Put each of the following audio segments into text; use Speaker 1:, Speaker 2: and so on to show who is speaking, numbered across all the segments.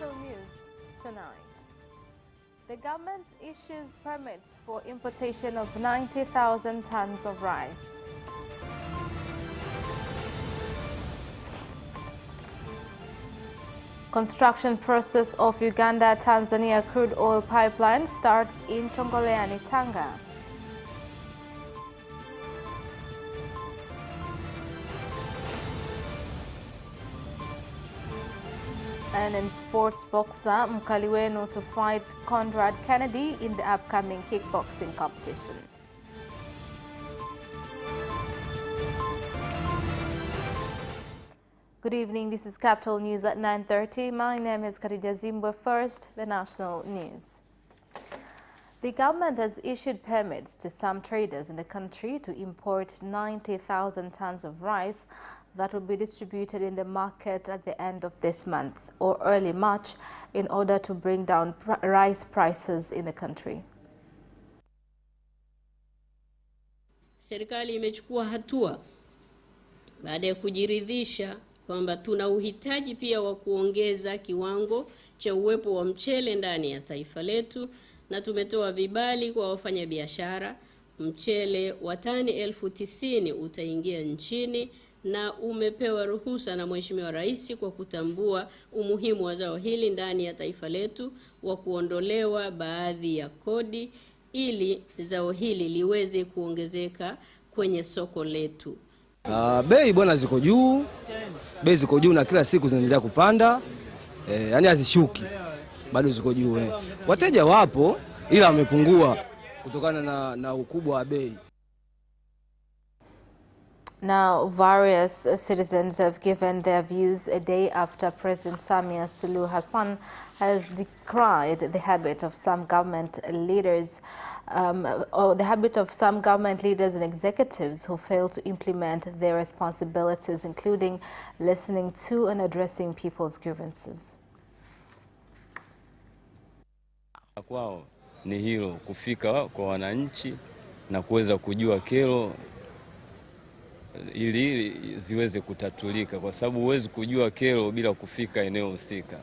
Speaker 1: Capital News tonight. The government issues permits for importation of 90,000 tons of rice. Construction process of Uganda-Tanzania crude oil pipeline starts in Chongoleani, Tanga. And in sports, boxer Mkaliwenu to fight Conrad Kennedy in the upcoming kickboxing competition. Good evening, this is Capital News at 9:30. My name is Khadija Zimbwe. First, the national news. The government has issued permits to some traders in the country to import 90,000 tons of rice that will be distributed in the market at the end of this month or early March in order to bring down rice prices in the country.
Speaker 2: Serikali imechukua hatua baada ya kujiridhisha kwamba tuna uhitaji pia wa kuongeza kiwango cha uwepo wa mchele ndani ya taifa letu, na tumetoa vibali kwa wafanyabiashara. Mchele wa tani 90,000 utaingia nchini na umepewa ruhusa na Mheshimiwa Rais kwa kutambua umuhimu wa zao hili ndani ya taifa letu wa kuondolewa baadhi ya kodi ili zao hili liweze kuongezeka kwenye soko letu.
Speaker 3: Bei bwana ziko juu. Bei ziko juu na kila siku zinaendelea kupanda. Yani hazishuki. Bado ziko juu. Wateja wapo ila wamepungua kutokana na ukubwa wa bei.
Speaker 1: Now, various citizens have given their views a day after President Samia Suluhu Hassan has decried the habit of some government leaders, and executives who fail to implement their responsibilities, including listening to and addressing people's grievances.
Speaker 4: Kwao ni hilo, kufika kwa wananchi na kuweza kujua kero ili ziweze kutatulika, kwa sababu huwezi kujua kero bila kufika eneo husika.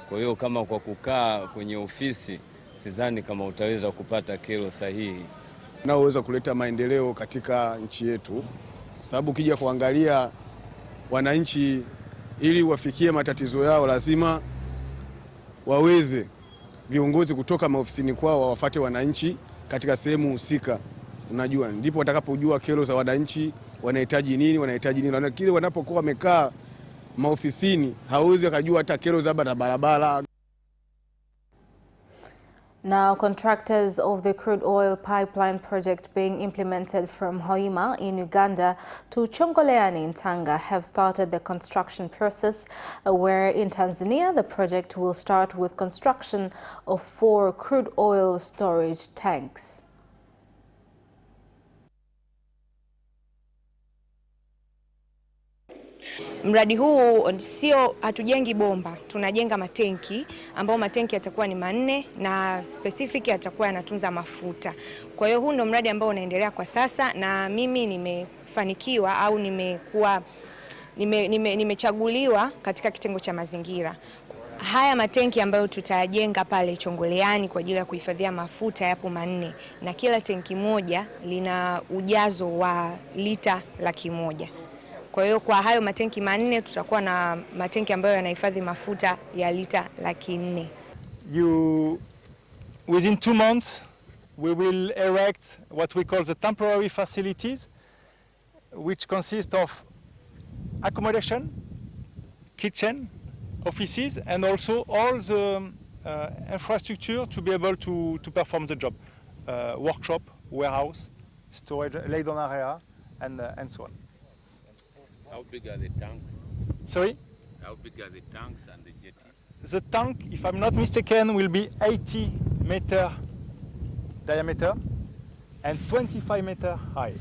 Speaker 4: Kwa hiyo kama kwa kukaa kwenye ofisi, sidhani kama utaweza kupata kero sahihi
Speaker 5: na uweza kuleta maendeleo katika nchi yetu, sababu ukija kuangalia wananchi ili wafikie matatizo yao lazima waweze viongozi kutoka maofisini kwao wawafuate wananchi katika sehemu husika. Unajua, ndipo watakapojua kero za wananchi, wanahitaji nini, kile wanapokuwa wamekaa maofisini hawezi akajua hata kero za barabara.
Speaker 1: Now, contractors of the crude oil pipeline project being implemented from Hoima in Uganda to Chongoleani in Tanga have started the construction process, where in Tanzania the project will start with construction of 4 crude oil storage tanks.
Speaker 6: Mradi huu sio hatujengi bomba, tunajenga matenki ambao matenki yatakuwa ni 4 na specific yatakuwa yanatunza mafuta. Kwa hiyo huu ndio mradi ambao unaendelea kwa sasa, na mimi nimefanikiwa au nimechaguliwa katika kitengo cha mazingira. Haya matenki ambayo tutajenga pale Chongoleani kwa ajili ya kuhifadhia mafuta yapo 4 na kila tenki moja lina ujazo wa lita 100,000. Kwa hiyo kwa hayo matenki 4 tutakuwa na matenki ambayo yanahifadhi mafuta ya lita 400,000.
Speaker 7: Within 2 months we will erect what we call the temporary facilities, which consist of accommodation, kitchen, offices, and also all the infrastructure to be able to perform the job. Workshop, warehouse, storage, lay-down area, and so on.
Speaker 4: How big are the tanks?
Speaker 7: Sorry?
Speaker 4: How big are the tanks and the jetty?
Speaker 7: The tank, if I'm not mistaken, will be 80-meter diameter and 25-meter high.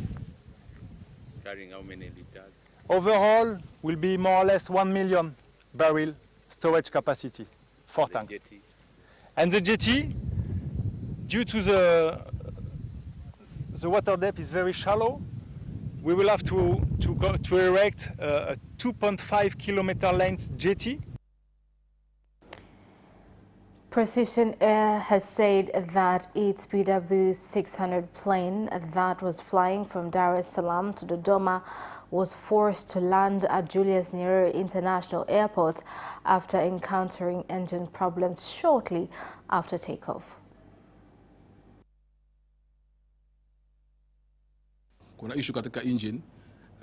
Speaker 4: Carrying how many liters?
Speaker 7: Overall, will be more or less 1 million barrel storage capacity, 4 tanks.
Speaker 4: Jetty?
Speaker 7: And the jetty, due to the water depth is very shallow, we will have to erect a 2.5 kilometer length jetty.
Speaker 1: Precision Air has said that its PW600 plane that was flying from Dar es Salaam to Dodoma was forced to land at Julius Nyerere International Airport after encountering engine problems shortly after takeoff.
Speaker 8: Kuna issue katika engine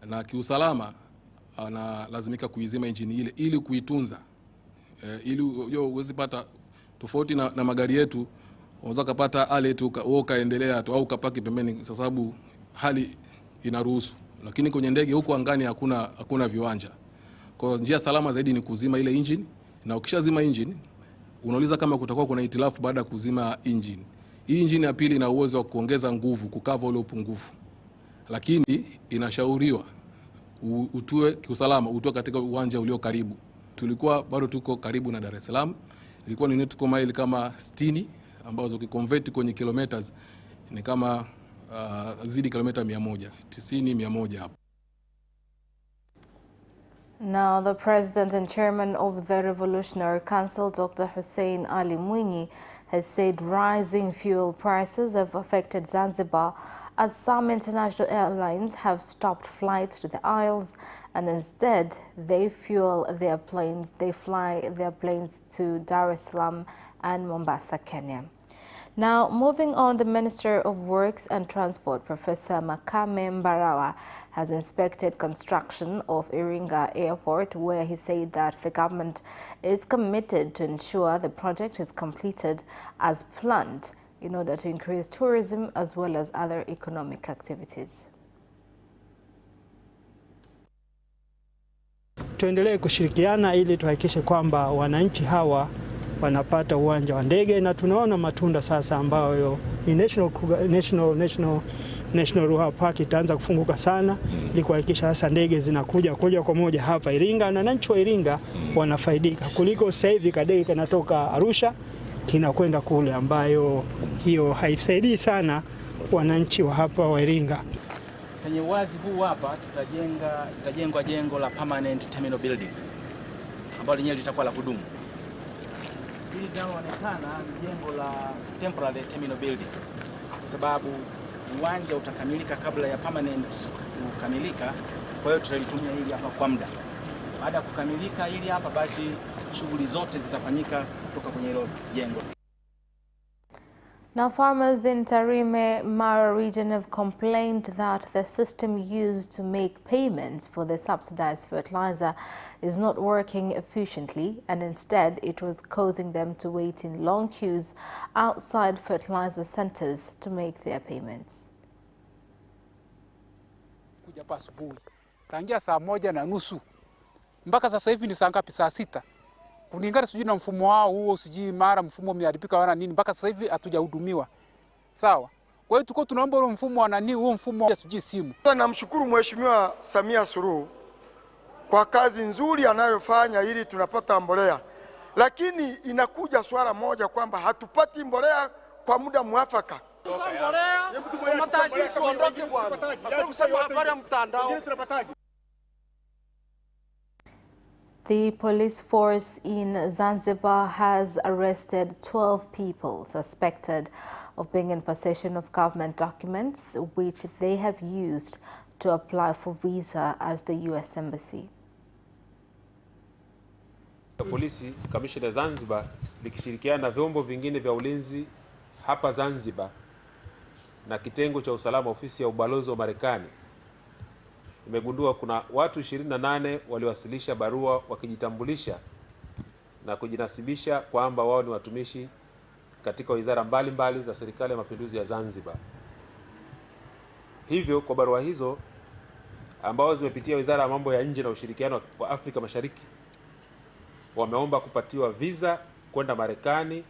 Speaker 8: na kiusalama analazimika kuizima engine ile ili kuitunza. Ili uweze pata tofauti na magari yetu, unaweza kupata ale tu ukaendelea tu au kapaki pembeni kwa sababu hali inaruhusu. Lakini kwenye ndege huko angani hakuna viwanja. Kwa njia salama zaidi ni kuzima ile engine, na ukishazima engine unauliza kama kutakuwa kuna hitilafu baada ya kuzima engine. Hii engine ya pili ina uwezo wa kuongeza nguvu, kukava ule upungufu. Lakini inashauriwa utue kiusalama, utue katika uwanja ulio karibu. Tulikuwa bado tuko karibu na Dar es Salaam. Ilikuwa ni nautical mile kama 60 ambazo ukiconvert kwenye kilometers ni kama zidi kilomita 100, 90-100 hapo.
Speaker 1: Now, the President and Chairman of the Revolutionary Council, Dr. Hussein Ali Mwinyi, has said rising fuel prices have affected Zanzibar as some international airlines have stopped flights to the Isles, and instead they fly their planes to Dar es Salaam and Mombasa, Kenya. Now, moving on, the Minister of Works and Transport, Professor Makame Mbarawa, has inspected construction of Iringa Airport, where he said that the government is committed to ensure the project is completed as planned in order to increase tourism as well as other economic activities.
Speaker 9: Tuendelee kushirikiana ili tuhakikishe kwamba wananchi hawa wanapata uwanja wa ndege, na tunaona matunda sasa ambayo ni National Rural Park itaanza kufunguka sana ili kuhakikisha sasa ndege zinakuja kwa moja hapa Iringa, na wananchi wa Iringa wanafaidika kuliko sasa hivi kadege kanatoka Arusha kinakwenda kule, ambayo hiyo haisaidii sana wananchi wa hapa wa Iringa.
Speaker 10: Kwenye uwazi huu hapa tutajengwa jengo la permanent terminal building ambalo lenyewe litakuwa la kudumu. Hili linaloonekana ni jengo la temporary terminal building kwa sababu uwanja utakamilika kabla ya permanent kukamilika. Kwa hiyo tutalitumia hili hapa kwa muda. Baada ya kukamilika hili hapa, basi shughuli zote zitafanyika kutoka kwenye hilo jengo.
Speaker 1: Now, farmers in Tarime, Mara region have complained that the system used to make payments for the subsidized fertilizer is not working efficiently, and instead it was causing them to wait in long queues outside fertilizer centers to make their payments.
Speaker 11: Kuja pa asubuhi tangia saa 1:30 mpaka sasa hivi ni saa ngapi? Saa 6. Kulingana sijui na mfumo wao huo, sijui mara mfumo umeharibika wana nini, mpaka sasa hivi hatujahudumiwa. Sawa. Kwa hiyo tuko tunaomba ule mfumo wa nani, huo mfumo wa sijui simu.
Speaker 12: Namshukuru Mheshimiwa Samia Suluhu kwa kazi nzuri anayofanya ili tunapata mbolea. Lakini inakuja swala moja kwamba hatupati mbolea kwa muda mwafaka.
Speaker 13: Mbolea kwa matajiri tuondoke bwana. Hakuna kusema habari ya mtandao.
Speaker 1: The police force in Zanzibar has arrested 12 people suspected of being in possession of government documents which they have used to apply for visa as the U.S. Embassy.
Speaker 14: Polisi Kamishna Zanzibar likishirikiana na vyombo vingine vya ulinzi hapa Zanzibar na kitengo cha usalama ofisi ya ubalozi wa Marekani imegundua kuna watu 28 waliwasilisha barua wakijitambulisha na kujinasibisha kwamba wao ni watumishi katika wizara mbalimbali za serikali ya mapinduzi ya Zanzibar. Hivyo kwa barua hizo ambao zimepitia wizara ya mambo ya nje na ushirikiano wa Afrika Mashariki, wameomba kupatiwa visa kwenda Marekani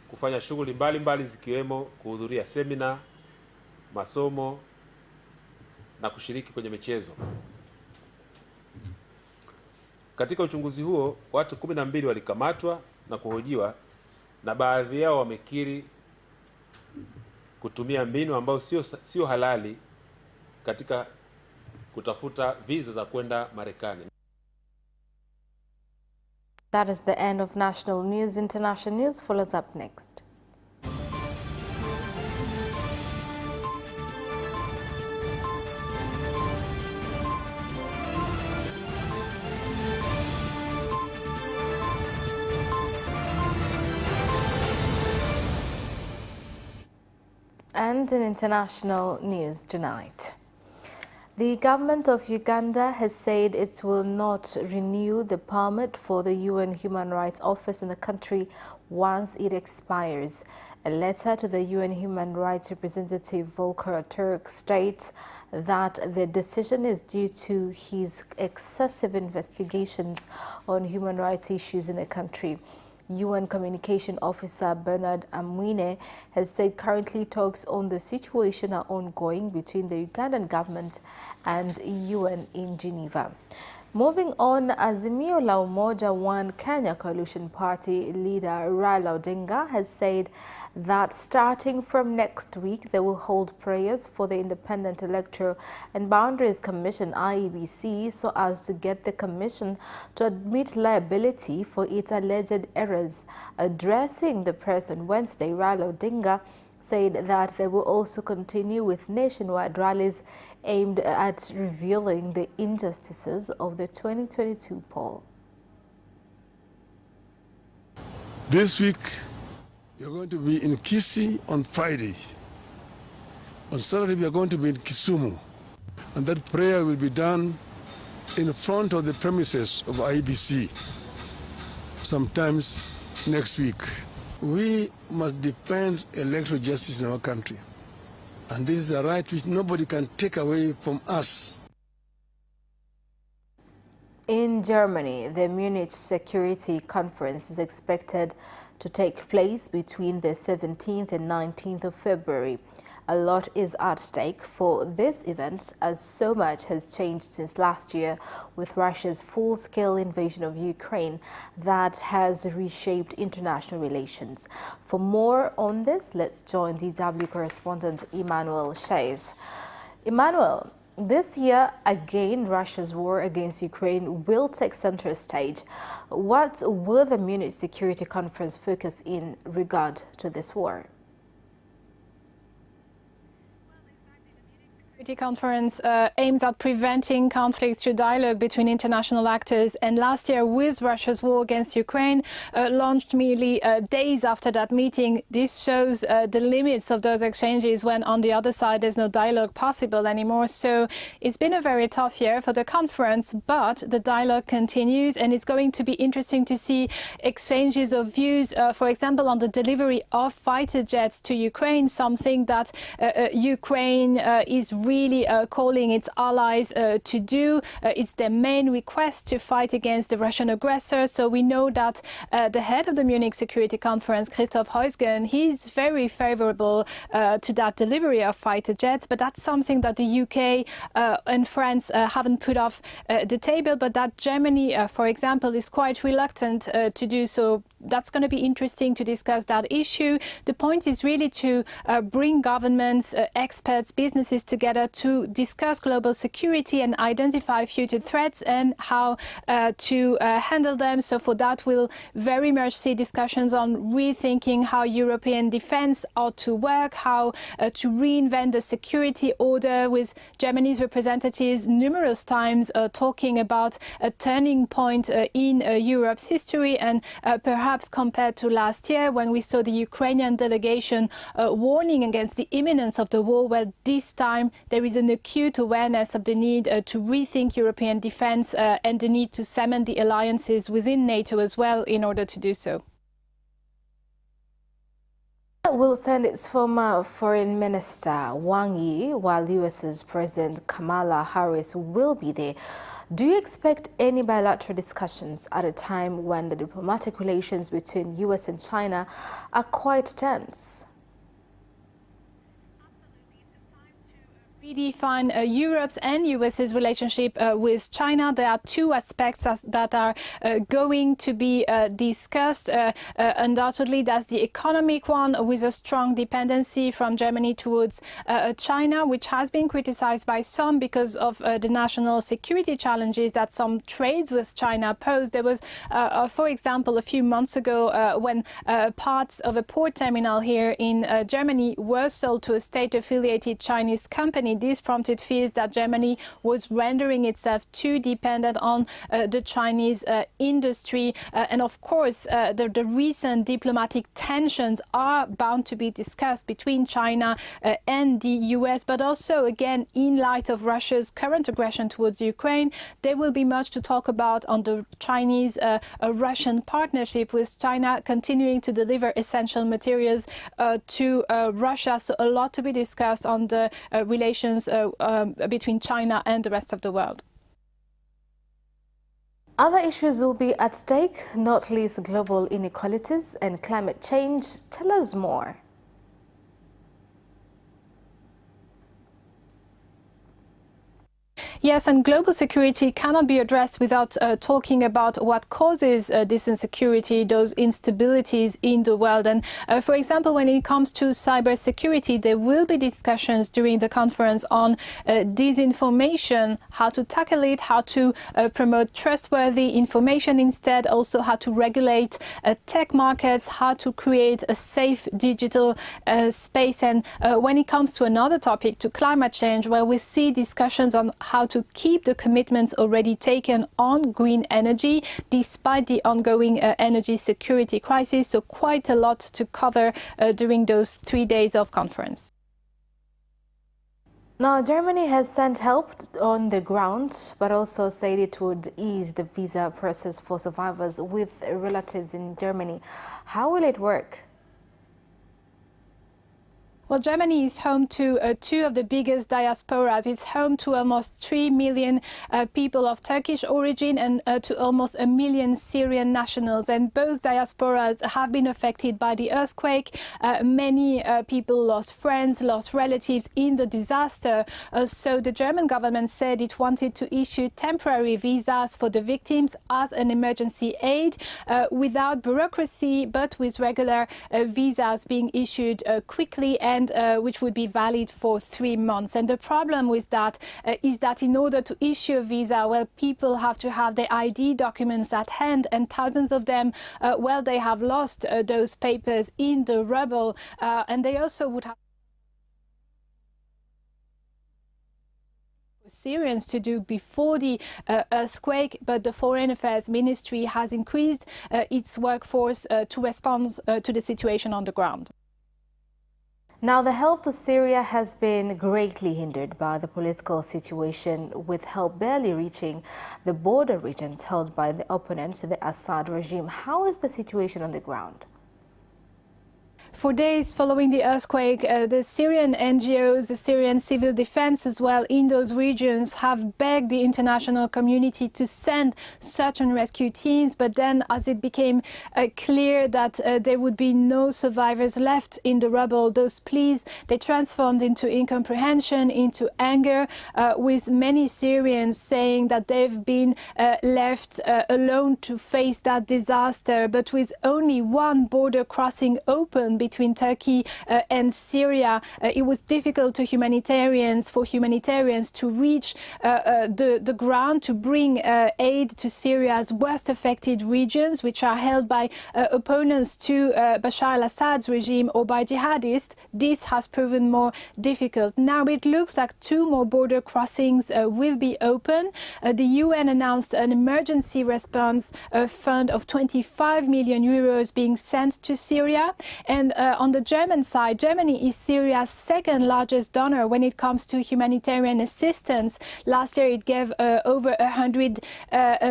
Speaker 14: kufanya shughuli mbalimbali zikiwemo kuhudhuria semina, masomo na kushiriki kwenye michezo. Katika uchunguzi huo, watu 12 walikamatwa na kuhojiwa, na baadhi yao wamekiri kutumia mbinu ambayo sio halali katika kutafuta visa za kwenda Marekani.
Speaker 1: That is the end of national news. International news follows up next. And in international news tonight, the government of Uganda has said it will not renew the permit for the UN Human Rights Office in the country once it expires. A letter to the UN Human Rights representative Volker Turk states that the decision is due to his excessive investigations on human rights issues in the country. UN Communication Officer Bernard Amwine has said currently talks on the situation are ongoing between the Ugandan government and UN in Geneva. Moving on, Azimio la Umoja One Kenya Coalition Party leader Raila Odinga has said that starting from next week they will hold prayers for the Independent Electoral and Boundaries Commission IEBC so as to get the commission to admit liability for its alleged errors. Addressing the press on Wednesday, Raila Odinga said that they will also continue with nationwide rallies aimed at revealing the injustices of the 2022 poll.
Speaker 15: This week, we are going to be in Kisii on Friday. On Saturday, we are going to be in Kisumu. And that prayer will be done in front of the premises of IEBC sometimes next week. We must defend electoral justice in our country. And this is a right which nobody can take away from us.
Speaker 1: In Germany, the Munich Security Conference is expected to take place between the 17th and 19th of February. A lot is at stake for this event as so much has changed since last year with Russia's full-scale invasion of Ukraine that has reshaped international relations. For more on this, let's join DW correspondent Emmanuel Shays. Emmanuel, this year, again, Russia's war against Ukraine will take center stage. What will the Munich Security Conference focus in regard to this war?
Speaker 16: The Security Conference aims at preventing conflicts through dialogue between international actors, and last year, with Russia's war against Ukraine, launched merely days after that meeting. This shows the limits of those exchanges when on the other side there's no dialogue possible anymore. So it's been a very tough year for the conference, but the dialogue continues, and it's going to be interesting to see exchanges of views, for example, on the delivery of fighter jets to Ukraine, something that Ukraine is really calling its allies to do. It's their main request to fight against the Russian aggressor. So we know that the head of the Munich Security Conference, Christoph Heusgen, he's very favorable to that delivery of fighter jets, but that's something that the UK and France haven't put off the table, but that Germany, for example, is quite reluctant to do so. That's going to be interesting to discuss that issue. The point is really to bring governments, experts, businesses together to discuss global security and identify future threats and how to handle them. So for that, we'll very much see discussions on rethinking how European defense ought to work, how to reinvent the security order, with Germany's representatives numerous times talking about a turning point in Europe's history, and perhaps compared to last year when we saw the Ukrainian delegation warning against the imminence of the war, well, this time there is an acute awareness of the need to rethink European defense and the need to cement the alliances within NATO as well in order to do so.
Speaker 1: Will send its former Foreign Minister Wang Yi, while US's President Kamala Harris will be there. Do you expect any bilateral discussions at a time when the diplomatic relations between US and China are quite tense?
Speaker 16: Redefine Europe's and US's relationship with China. There are two aspects that are going to be discussed. Undoubtedly, that's the economic one, with a strong dependency from Germany towards China, which has been criticized by some because of the national security challenges that some trades with China pose. There was, for example, a few months ago when parts of a port terminal here in Germany were sold to a state-affiliated Chinese company. This prompted fears that Germany was rendering itself too dependent on the Chinese industry. And of course, the recent diplomatic tensions are bound to be discussed between China and the US. But also, again, in light of Russia's current aggression towards Ukraine, there will be much to talk about on the Chinese-Russian partnership, with China continuing to deliver essential materials to Russia. So a lot to be discussed on the relations between China and the rest of the world.
Speaker 1: Other issues will be at stake, not least global inequalities and climate change. Tell us more.
Speaker 16: Yes, and global security cannot be addressed without talking about what causes this insecurity, those instabilities in the world. And for example, when it comes to cybersecurity, there will be discussions during the conference on disinformation, how to tackle it, how to promote trustworthy information instead, also how to regulate tech markets, how to create a safe digital space. And when it comes to another topic, to climate change, where we see discussions on how to keep the commitments already taken on green energy despite the ongoing energy security crisis. So quite a lot to cover during those 3 days of conference.
Speaker 1: Now, Germany has sent help on the ground, but also said it would ease the visa process for survivors with relatives in Germany. How will it work?
Speaker 16: Well, Germany is home to two of the biggest diasporas. It's home to almost 3 million people of Turkish origin and to almost 1 million Syrian nationals. And both diasporas have been affected by the earthquake. Many people lost friends, lost relatives in the disaster. So the German government said it wanted to issue temporary visas for the victims as an emergency aid without bureaucracy, but with regular visas being issued quickly, and which would be valid for 3 months. And the problem with that is that in order to issue a visa, well, people have to have their ID documents at hand, and thousands of them, well, they have lost those papers in the rubble, and they also would have Syrians to do before the earthquake, but the Foreign Affairs Ministry has increased its workforce to respond to the situation on the ground.
Speaker 1: Now, the help to Syria has been greatly hindered by the political situation, with help barely reaching the border regions held by the opponents to the Assad regime. How is the situation on the ground?
Speaker 16: For days following the earthquake, the Syrian NGOs, the Syrian civil defense as well in those regions have begged the international community to send search and rescue teams. But then, as it became clear that there would be no survivors left in the rubble, those pleas, they transformed into incomprehension, into anger, with many Syrians saying that they've been left alone to face that disaster. But with only one border crossing open between Turkey and Syria, it was difficult for humanitarians to reach the ground to bring aid to Syria's worst affected regions, which are held by opponents to Bashar al-Assad's regime or by jihadists. This has proven more difficult. Now it looks like 2 more border crossings will be open. The UN announced an emergency response fund of 25 million euros being sent to Syria. And on the German side, Germany is Syria's second largest donor when it comes to humanitarian assistance. Last year, it gave over 100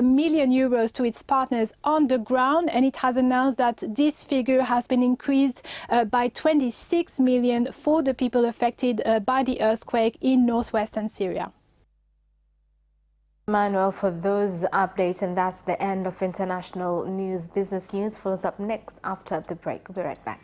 Speaker 16: million euros to its partners on the ground, and it has announced that this figure has been increased by 26 million for the people affected by the earthquake in northwestern Syria.
Speaker 1: Manuel, for those updates, and that's the end of international news. Business news follows up next after the break. We'll be right back.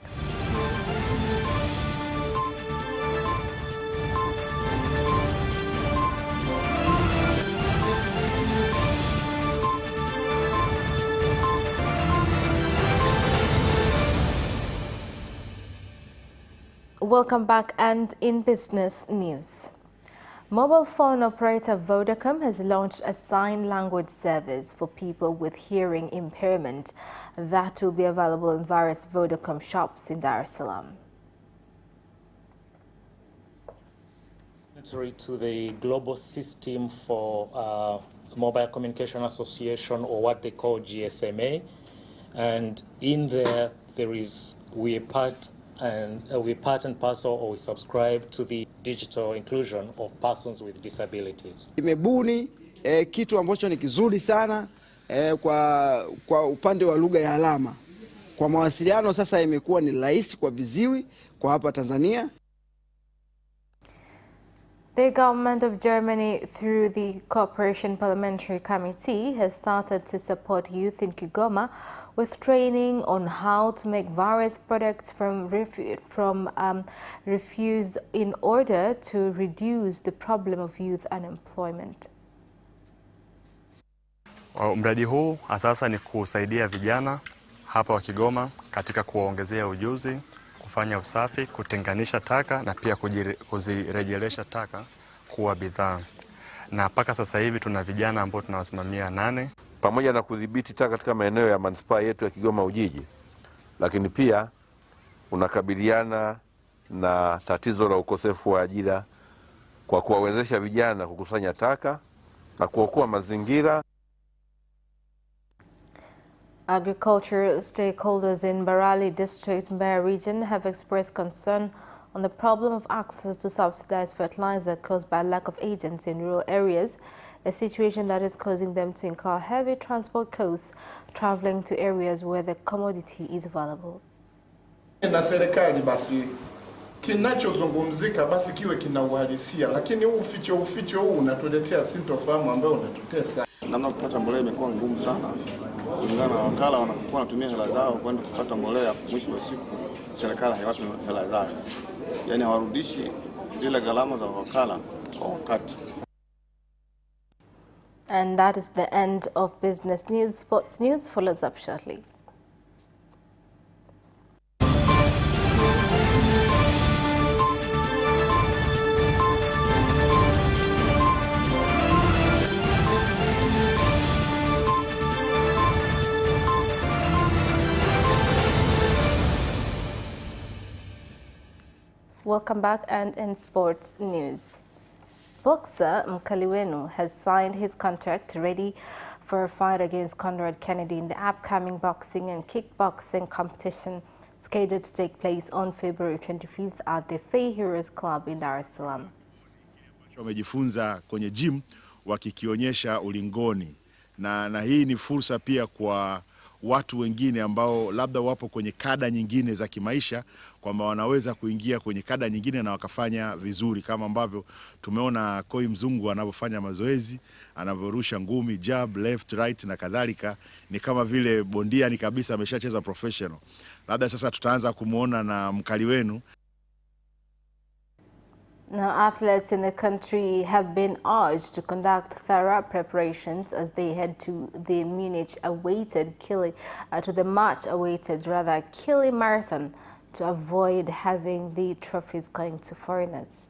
Speaker 1: Welcome back, and in business news. Mobile phone operator Vodacom has launched a sign language service for people with hearing impairment that will be available in various Vodacom shops in Dar es Salaam.
Speaker 17: To the global system for Mobile Communication Association, or what they call GSMA, and in there we part and parcel, or we subscribe to the digital inclusion of persons with disabilities.
Speaker 18: Imebuni kitu ambacho ni kizuri sana kwa upande wa lugha ya alama. Kwa mawasiliano sasa imekuwa ni rahisi kwa viziwi kwa hapa Tanzania.
Speaker 1: The government of Germany, through the Cooperation Parliamentary Committee, has started to support youth in Kigoma with training on how to make various products from refuse in order to reduce the problem of youth unemployment.
Speaker 19: Mradi huu sasa ni kusaidia vijana hapa wa Kigoma katika kuwaongezea ujuzi, kufanya usafi, kutenganisha taka na pia kuzirejelesha taka kuwa bidhaa. Na mpaka sasa hivi tuna vijana ambao tunawasimamia 8.
Speaker 20: Pamoja na kudhibiti taka katika maeneo ya manispaa yetu ya Kigoma Ujiji, lakini pia unakabiliana na tatizo la ukosefu wa ajira kwa kuwawezesha vijana kukusanya taka na kuokoa mazingira.
Speaker 1: Agricultural stakeholders in Mbarali District, Mbeya region have expressed concern on the problem of access to subsidized fertilizer caused by lack of agents in rural areas, a situation that is causing them to incur heavy transport costs traveling to areas where the commodity is available.
Speaker 21: Na serikali basi kinachozungumzika basi kiwe kina uhalisia, lakini uficho huu unatuletea sintofahamu ambayo unatutesa.
Speaker 22: Namna kupata mbolea imekuwa ngumu sana. Kulingana na wakala wanapokuwa wanatumia hela zao kwenda kupata mbolea, mwisho wa siku serikali haiwapi hela zao. Yaani hawarudishi zile gharama za wakala kwa wakati.
Speaker 1: And that is the end of business news. Sports news follows up shortly. Welcome back, and in sports news. Boxer Mkaliwenu has signed his contract ready for a fight against Conrad Kennedy in the upcoming boxing and kickboxing competition scheduled to take place on February 25th at the Fay Heroes Club in Dar es Salaam.
Speaker 23: Wamejifunza kwenye gym wakikionyesha ulingoni, na hii ni fursa pia kwa watu wengine ambao labda wapo kwenye kada nyingine za kimaisha, kwamba wanaweza kuingia kwenye kada nyingine na wakafanya vizuri, kama ambavyo tumeona Koi Mzungu anavyofanya mazoezi, anavyorusha ngumi, jab, left, right na kadhalika. Ni kama vile bondia ni kabisa ameshacheza professional. Labda sasa tutaanza kumuona na Mkaliwenu.
Speaker 1: Now, athletes in the country have been urged to conduct thorough preparations as they head to the much-awaited Kili Marathon to avoid having the trophies going to foreigners.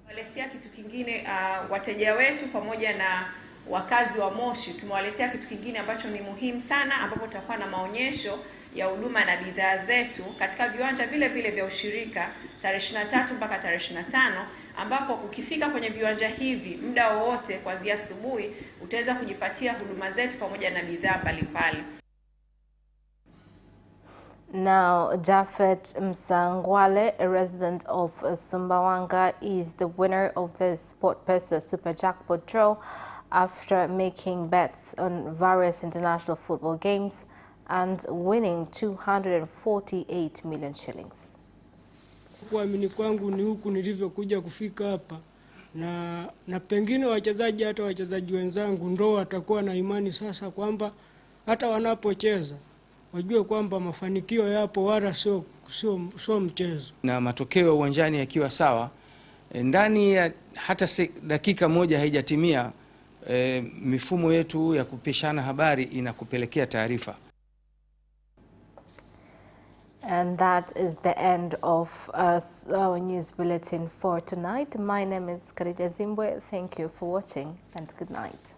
Speaker 24: Tumewaletea kitu kingine wateja wetu pamoja na wakazi wa Moshi, tumewaletea kitu kingine ambacho ni muhimu sana, ambapo tutakuwa na maonyesho ya huduma na bidhaa zetu katika viwanja vile vile vya ushirika tarehe 23 mpaka tarehe 25, ambapo ukifika kwenye viwanja hivi muda wowote kuanzia asubuhi utaweza kujipatia huduma zetu pamoja na bidhaa mbalimbali.
Speaker 1: Now, Jafet Msangwale, a resident of Sumbawanga, is the winner of the SportPesa Super Jackpot draw after making bets on various international football games and winning 248 million shillings.
Speaker 9: Kuamini kwangu ni huku nilivyokuja kufika hapa, na pengine wachezaji, hata wachezaji wenzangu ndo watakuwa na imani sasa kwamba hata wanapocheza wajue kwamba mafanikio yapo, wala sio mchezo.
Speaker 25: Na matokeo uwanjani yakiwa sawa, ndani ya hata dakika moja haijatimia, mifumo yetu ya kupishana habari inakupelekea taarifa.
Speaker 1: And that is the end of our news bulletin for tonight. My name is Khadija Zimbwe. Thank you for watching and good night.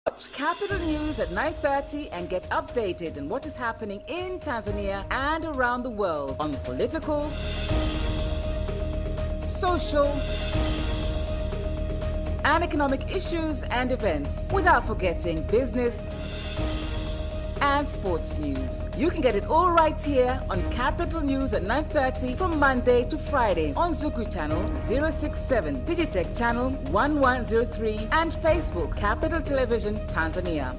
Speaker 2: Watch Capital News at 9:30 and get updated on what is happening in Tanzania and around the world on political, social, and economic issues and events, without forgetting business and sports news. You can get it all right here on Capital News at 9:30 from Monday to Friday on Zuku Channel 067, Digitech Channel 1103, and Facebook Capital Television Tanzania.